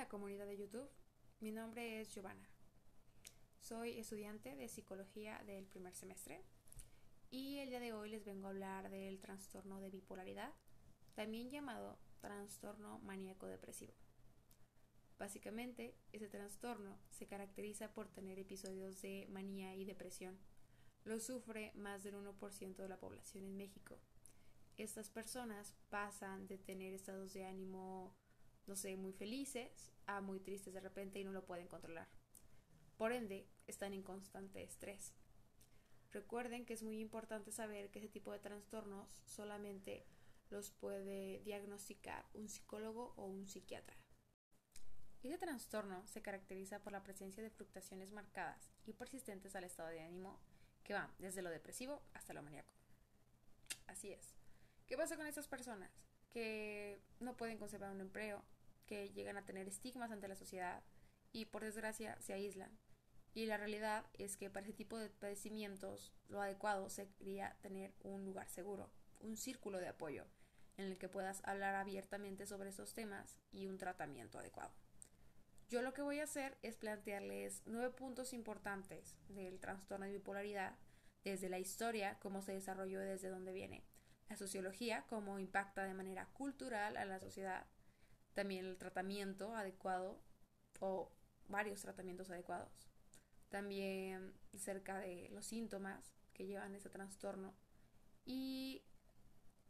Hola comunidad de YouTube, mi nombre es Giovanna. Soy estudiante de psicología del primer semestre y el día de hoy les vengo a hablar del trastorno de bipolaridad, también llamado trastorno maníaco depresivo. Básicamente, ese trastorno se caracteriza por tener episodios de manía y depresión. Lo sufre más del 1% de la población en México. Estas personas pasan de tener estados de ánimo, muy felices a muy tristes de repente y no lo pueden controlar. Por ende, están en constante estrés. Recuerden que es muy importante saber que ese tipo de trastornos solamente los puede diagnosticar un psicólogo o un psiquiatra. Este trastorno se caracteriza por la presencia de fluctuaciones marcadas y persistentes al estado de ánimo que van desde lo depresivo hasta lo maníaco. Así es. ¿Qué pasa con estas personas? Que no pueden conservar un empleo, que llegan a tener estigmas ante la sociedad y por desgracia se aíslan. Y la realidad es que para ese tipo de padecimientos lo adecuado sería tener un lugar seguro, un círculo de apoyo en el que puedas hablar abiertamente sobre esos temas y un tratamiento adecuado. Yo lo que voy a hacer es plantearles 9 puntos importantes del trastorno de bipolaridad, desde la historia, cómo se desarrolló y desde dónde viene, la sociología, cómo impacta de manera cultural a la sociedad, también el tratamiento adecuado o varios tratamientos adecuados, también cerca de los síntomas que llevan ese trastorno y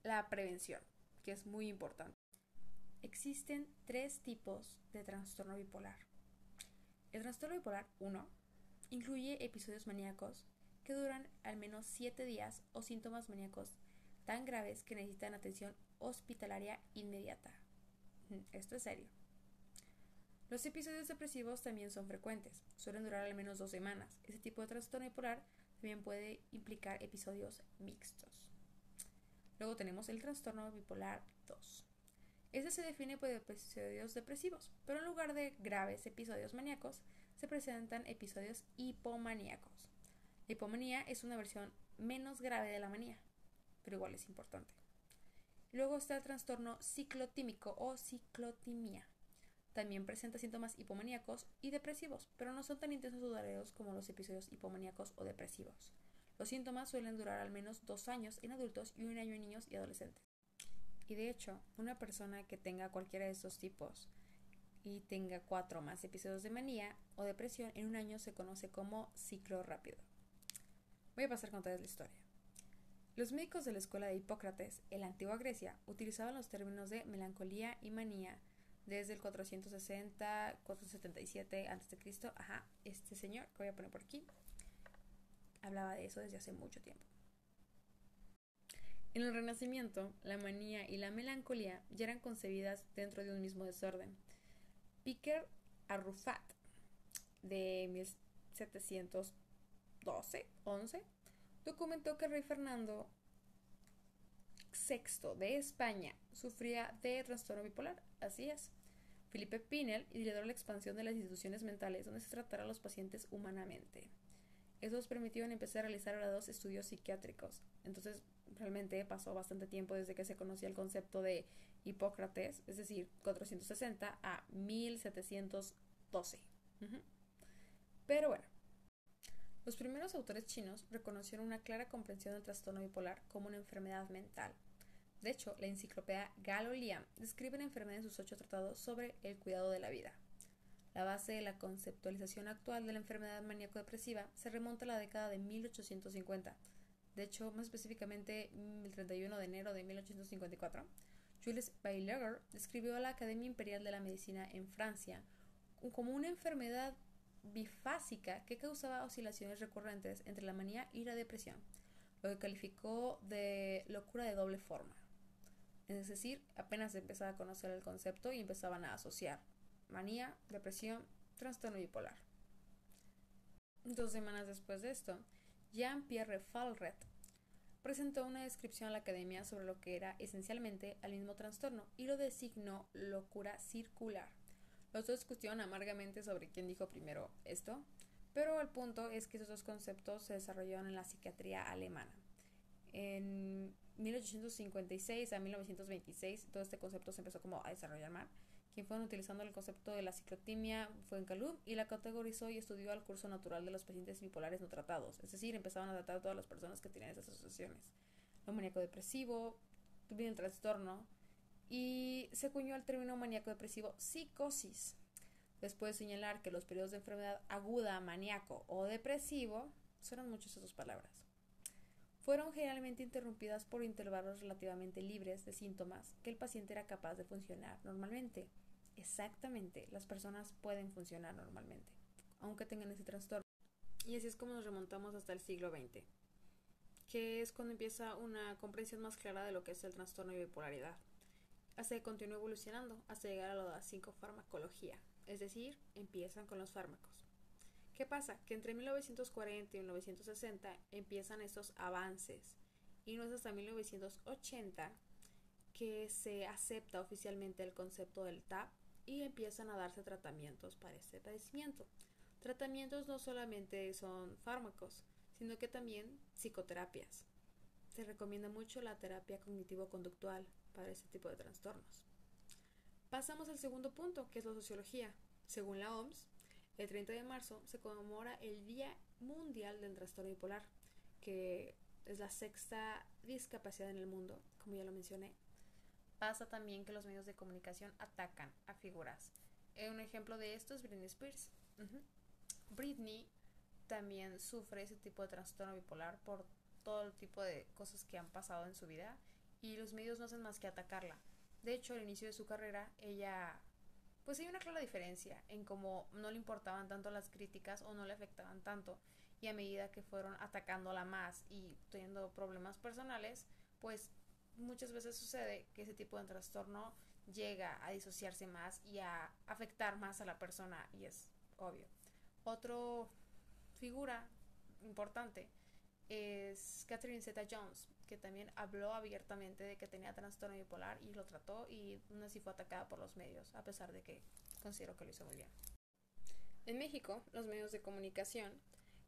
la prevención, que es muy importante. Existen 3 tipos de trastorno bipolar. El trastorno bipolar 1 incluye episodios maníacos que duran al menos 7 días o síntomas maníacos tan graves que necesitan atención hospitalaria inmediata. Esto es serio. Los episodios depresivos también son frecuentes, suelen durar al menos 2 semanas. Este tipo de trastorno bipolar también puede implicar episodios mixtos. Luego tenemos el trastorno bipolar 2. Este se define por episodios depresivos, pero en lugar de graves episodios maníacos, se presentan episodios hipomaníacos. La hipomanía es una versión menos grave de la manía, pero igual es importante. Luego está el trastorno ciclotímico o ciclotimia. También presenta síntomas hipomaníacos y depresivos, pero no son tan intensos o duraderos como los episodios hipomaníacos o depresivos. Los síntomas suelen durar al menos 2 años en adultos y 1 año en niños y adolescentes. Y de hecho, una persona que tenga cualquiera de estos tipos y tenga 4 más episodios de manía o depresión en un año se conoce como ciclo rápido. Voy a pasar a contarles la historia. Los médicos de la escuela de Hipócrates, en la antigua Grecia, utilizaban los términos de melancolía y manía desde el 460-477 a.C. Este señor que voy a poner por aquí hablaba de eso desde hace mucho tiempo. En el Renacimiento, la manía y la melancolía ya eran concebidas dentro de un mismo desorden. Piquer Arrufat, de 1712-11, documentó que el rey Fernando VI de España sufría de trastorno bipolar. Así es. Felipe Pinel lideró la expansión de las instituciones mentales donde se tratara a los pacientes humanamente. Estos permitieron empezar a realizar grados estudios psiquiátricos. Entonces, realmente pasó bastante tiempo desde que se conocía el concepto de Hipócrates, es decir, 460 a 1712. Pero bueno, los primeros autores chinos reconocieron una clara comprensión del trastorno bipolar como una enfermedad mental. De hecho, la enciclopedia Galo Liam describe la enfermedad en sus 8 tratados sobre el cuidado de la vida. La base de la conceptualización actual de la enfermedad maníaco-depresiva se remonta a la década de 1850. De hecho, más específicamente, el 31 de enero de 1854, Jules Beilager describió a la Academia Imperial de la Medicina en Francia como una enfermedad bifásica que causaba oscilaciones recurrentes entre la manía y la depresión, lo que calificó de locura de doble forma. Es decir, apenas empezaba a conocer el concepto y empezaban a asociar manía, depresión, trastorno bipolar. 2 semanas después de esto, Jean-Pierre Falret presentó una descripción a la academia sobre lo que era esencialmente el mismo trastorno y lo designó locura circular. Los dos discutieron amargamente sobre quién dijo primero esto, pero el punto es que esos dos conceptos se desarrollaron en la psiquiatría alemana. En 1856 a 1926 todo este concepto se empezó como a desarrollar más quien fueron utilizando el concepto de la ciclotimia fue en Calum y la categorizó y estudió al curso natural de los pacientes bipolares no tratados, es decir, empezaban a tratar a todas las personas que tenían esas asociaciones. Lo maníaco-depresivo, tuvieron el trastorno y se acuñó el término maníaco-depresivo psicosis. Después de señalar que los periodos de enfermedad aguda, maníaco o depresivo, suenan muchas esas palabras, fueron generalmente interrumpidas por intervalos relativamente libres de síntomas que el paciente era capaz de funcionar normalmente. Exactamente, las personas pueden funcionar normalmente, aunque tengan ese trastorno. Y así es como nos remontamos hasta el siglo XX, que es cuando empieza una comprensión más clara de lo que es el trastorno de bipolaridad. Hasta que continúa evolucionando hasta llegar a la psicofarmacología, es decir, empiezan con los fármacos. ¿Qué pasa? Que entre 1940 y 1960 empiezan estos avances y no es hasta 1980 que se acepta oficialmente el concepto del TAP y empiezan a darse tratamientos para este padecimiento. Tratamientos no solamente son fármacos, sino que también psicoterapias. Se recomienda mucho la terapia cognitivo-conductual para este tipo de trastornos. Pasamos al segundo punto, que es la sociología. Según la OMS, el 30 de marzo se conmemora el Día Mundial del Trastorno Bipolar, que es la sexta discapacidad en el mundo, como ya lo mencioné. Pasa también que los medios de comunicación atacan a figuras. Un ejemplo de esto es Britney Spears. Britney también sufre ese tipo de trastorno bipolar por todo el tipo de cosas que han pasado en su vida y los medios no hacen más que atacarla. De hecho, al inicio de su carrera, ella pues hay una clara diferencia en cómo no le importaban tanto las críticas o no le afectaban tanto, y a medida que fueron atacándola más y teniendo problemas personales, pues muchas veces sucede que ese tipo de trastorno llega a disociarse más y a afectar más a la persona, y es obvio. Otra figura importante es Catherine Zeta-Jones, que también habló abiertamente de que tenía trastorno bipolar y lo trató, y aún así fue atacada por los medios, a pesar de que considero que lo hizo muy bien. En México, los medios de comunicación,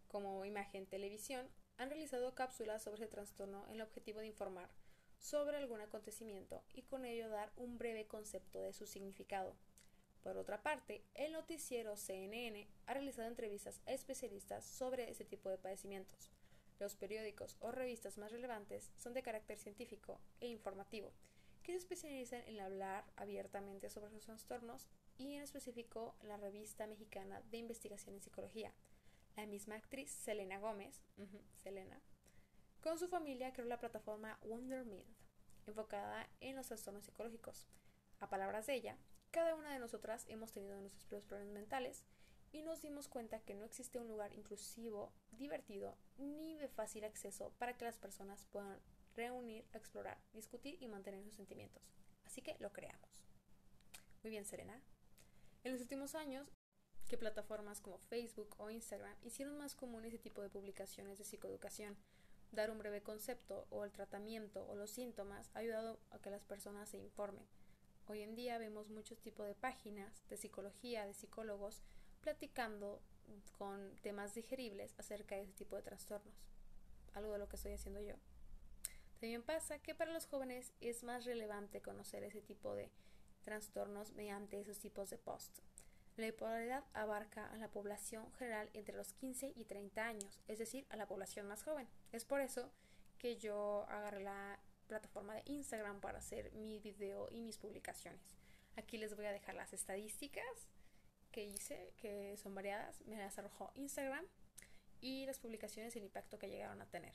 como Imagen Televisión, han realizado cápsulas sobre ese trastorno en el objetivo de informar sobre algún acontecimiento y con ello dar un breve concepto de su significado. Por otra parte, el noticiero CNN ha realizado entrevistas a especialistas sobre ese tipo de padecimientos. Los periódicos o revistas más relevantes son de carácter científico e informativo, que se especializan en hablar abiertamente sobre los trastornos, y en específico la revista mexicana de investigación en psicología. La misma actriz Selena Gómez, Selena, con su familia creó la plataforma Wonder Myth, enfocada en los trastornos psicológicos. A palabras de ella, cada una de nosotras hemos tenido nuestros propios problemas mentales y nos dimos cuenta que no existe un lugar inclusivo, divertido ni de fácil acceso para que las personas puedan reunir, explorar, discutir y mantener sus sentimientos. Así que lo creamos. Muy bien, Serena. En los últimos años, que plataformas como Facebook o Instagram hicieron más común ese tipo de publicaciones de psicoeducación. Dar un breve concepto o el tratamiento o los síntomas ha ayudado a que las personas se informen. Hoy en día vemos muchos tipos de páginas de psicología, de psicólogos, platicando con temas digeribles acerca de ese tipo de trastornos. Algo de lo que estoy haciendo yo. También pasa que para los jóvenes es más relevante conocer ese tipo de trastornos mediante esos tipos de posts. La bipolaridad abarca a la población general entre los 15 y 30 años, es decir, a la población más joven. Es por eso que yo agarré la plataforma de Instagram para hacer mi video y mis publicaciones. Aquí les voy a dejar las estadísticas que hice, que son variadas. Me las arrojó Instagram, y las publicaciones y el impacto que llegaron a tener.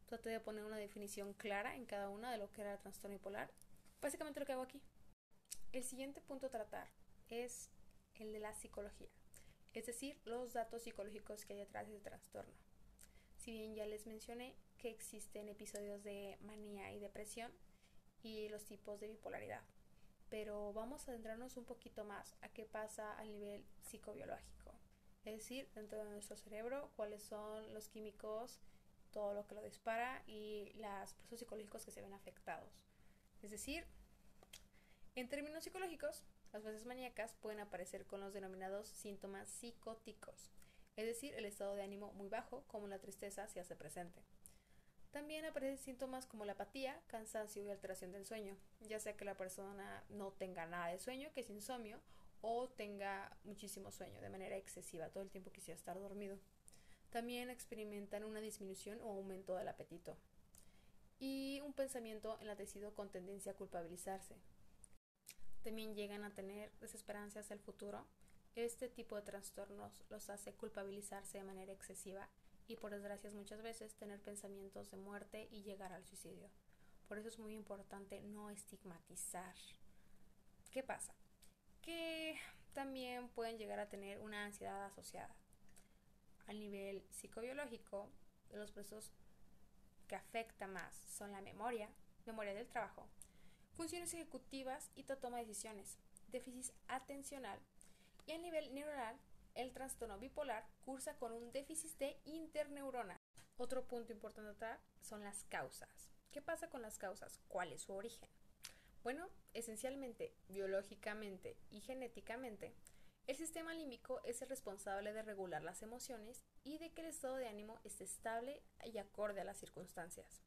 Traté de poner una definición clara en cada una de lo que era el trastorno bipolar. Básicamente lo que hago aquí. El siguiente punto a tratar es el de la psicología, es decir, los datos psicológicos que hay detrás de ese trastorno. Si bien ya les mencioné que existen episodios de manía y depresión y los tipos de bipolaridad, pero vamos a adentrarnos un poquito más a qué pasa a nivel psicobiológico, es decir, dentro de nuestro cerebro, cuáles son los químicos, todo lo que lo dispara y los procesos psicológicos que se ven afectados. Es decir, en términos psicológicos, las fases maníacas pueden aparecer con los denominados síntomas psicóticos, es decir, el estado de ánimo muy bajo, como la tristeza, se hace presente. También aparecen síntomas como la apatía, cansancio y alteración del sueño, ya sea que la persona no tenga nada de sueño, que es insomnio, o tenga muchísimo sueño de manera excesiva, todo el tiempo quisiera estar dormido. También experimentan una disminución o aumento del apetito y un pensamiento enlatecido con tendencia a culpabilizarse. También llegan a tener desesperanza hacia el futuro. Este tipo de trastornos los hace culpabilizarse de manera excesiva y, por desgracia, muchas veces tener pensamientos de muerte y llegar al suicidio. Por eso es muy importante no estigmatizar. ¿Qué pasa? Que también pueden llegar a tener una ansiedad asociada. A nivel psicobiológico, los procesos que afecta más son la memoria del trabajo, funciones ejecutivas y toma de decisiones, déficit atencional, y a nivel neuronal, el trastorno bipolar cursa con un déficit de interneurona. Otro punto importante a tratar son las causas. ¿Qué pasa con las causas? ¿Cuál es su origen? Bueno, esencialmente, biológicamente y genéticamente, el sistema límbico es el responsable de regular las emociones y de que el estado de ánimo esté estable y acorde a las circunstancias.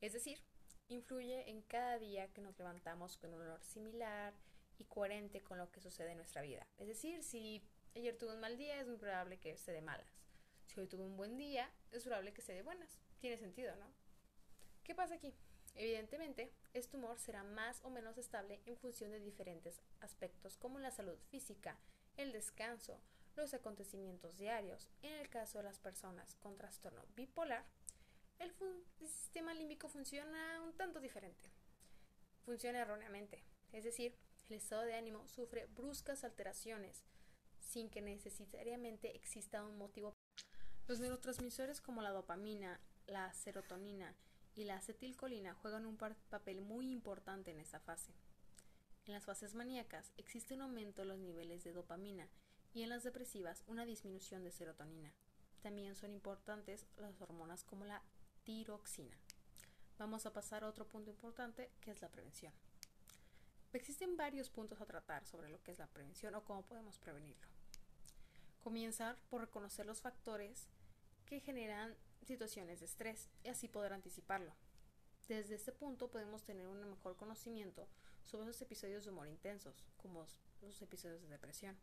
Es decir, influye en cada día que nos levantamos con un olor similar y coherente con lo que sucede en nuestra vida. Es decir, si ayer tuve un mal día, es muy probable que esté de malas. Si hoy tuve un buen día, es probable que esté de buenas. Tiene sentido, ¿no? ¿Qué pasa aquí? Evidentemente, este humor será más o menos estable en función de diferentes aspectos como la salud física, el descanso, los acontecimientos diarios. En el caso de las personas con trastorno bipolar, el sistema límbico funciona un tanto diferente. Funciona erróneamente, es decir, el estado de ánimo sufre bruscas alteraciones sin que necesariamente exista un motivo. Los neurotransmisores como la dopamina, la serotonina y la acetilcolina juegan un papel muy importante en esta fase. En las fases maníacas existe un aumento en los niveles de dopamina y en las depresivas una disminución de serotonina. También son importantes las hormonas como la tiroxina. Vamos a pasar a otro punto importante, que es la prevención. Existen varios puntos a tratar sobre lo que es la prevención o cómo podemos prevenirlo. Comenzar por reconocer los factores que generan situaciones de estrés y así poder anticiparlo. Desde este punto podemos tener un mejor conocimiento sobre esos episodios de humor intensos, como los episodios de depresión.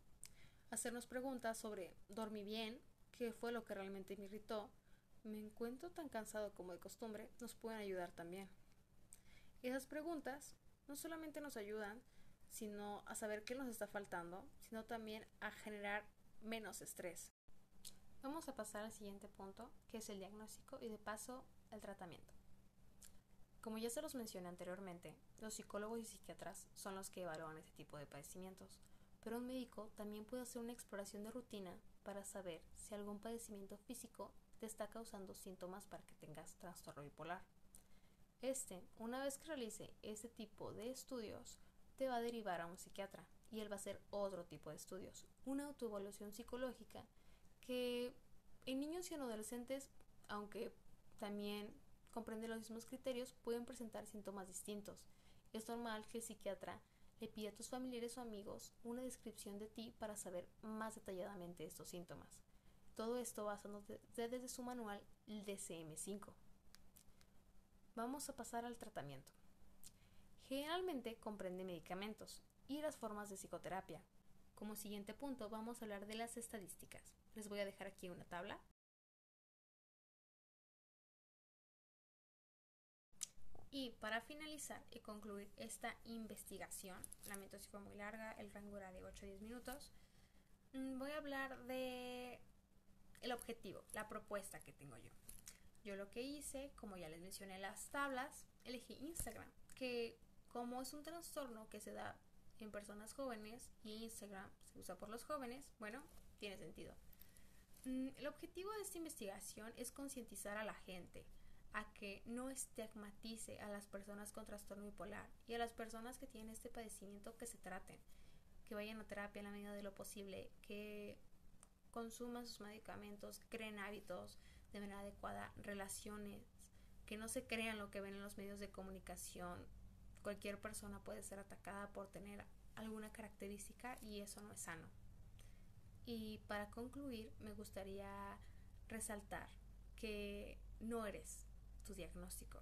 Hacernos preguntas sobre ¿dormí bien? ¿Qué fue lo que realmente me irritó? ¿Me encuentro tan cansado como de costumbre? Nos pueden ayudar también. Esas preguntas no solamente nos ayudan sino a saber qué nos está faltando, sino también a generar menos estrés. Vamos a pasar al siguiente punto, que es el diagnóstico y de paso el tratamiento. Como ya se los mencioné anteriormente, los psicólogos y psiquiatras son los que evalúan este tipo de padecimientos, pero un médico también puede hacer una exploración de rutina para saber si algún padecimiento físico te está causando síntomas para que tengas trastorno bipolar. Una vez que realice este tipo de estudios, te va a derivar a un psiquiatra y él va a hacer otro tipo de estudios, una autoevaluación psicológica que en niños y en adolescentes, aunque también comprende los mismos criterios, pueden presentar síntomas distintos. Es normal que el psiquiatra le pida a tus familiares o amigos una descripción de ti para saber más detalladamente estos síntomas. Todo esto basándose desde su manual DSM-5. Vamos a pasar al tratamiento. Generalmente comprende medicamentos y las formas de psicoterapia. Como siguiente punto vamos a hablar de las estadísticas. Les voy a dejar aquí una tabla. Y para finalizar y concluir esta investigación, lamento si fue muy larga, el rango era de 8 a 10 minutos, voy a hablar de el objetivo, la propuesta que tengo yo. Yo lo que hice, como ya les mencioné en las tablas, elegí Instagram, que como es un trastorno que se da en personas jóvenes y Instagram se usa por los jóvenes, bueno, tiene sentido. El objetivo de esta investigación es concientizar a la gente a que no estigmatice a las personas con trastorno bipolar y a las personas que tienen este padecimiento, que se traten, que vayan a terapia en la medida de lo posible, que consuman sus medicamentos, creen hábitos de manera adecuada, relaciones, que no se crean lo que ven en los medios de comunicación. Cualquier persona puede ser atacada por tener alguna característica y eso no es sano. Y para concluir, me gustaría resaltar que no eres tu diagnóstico.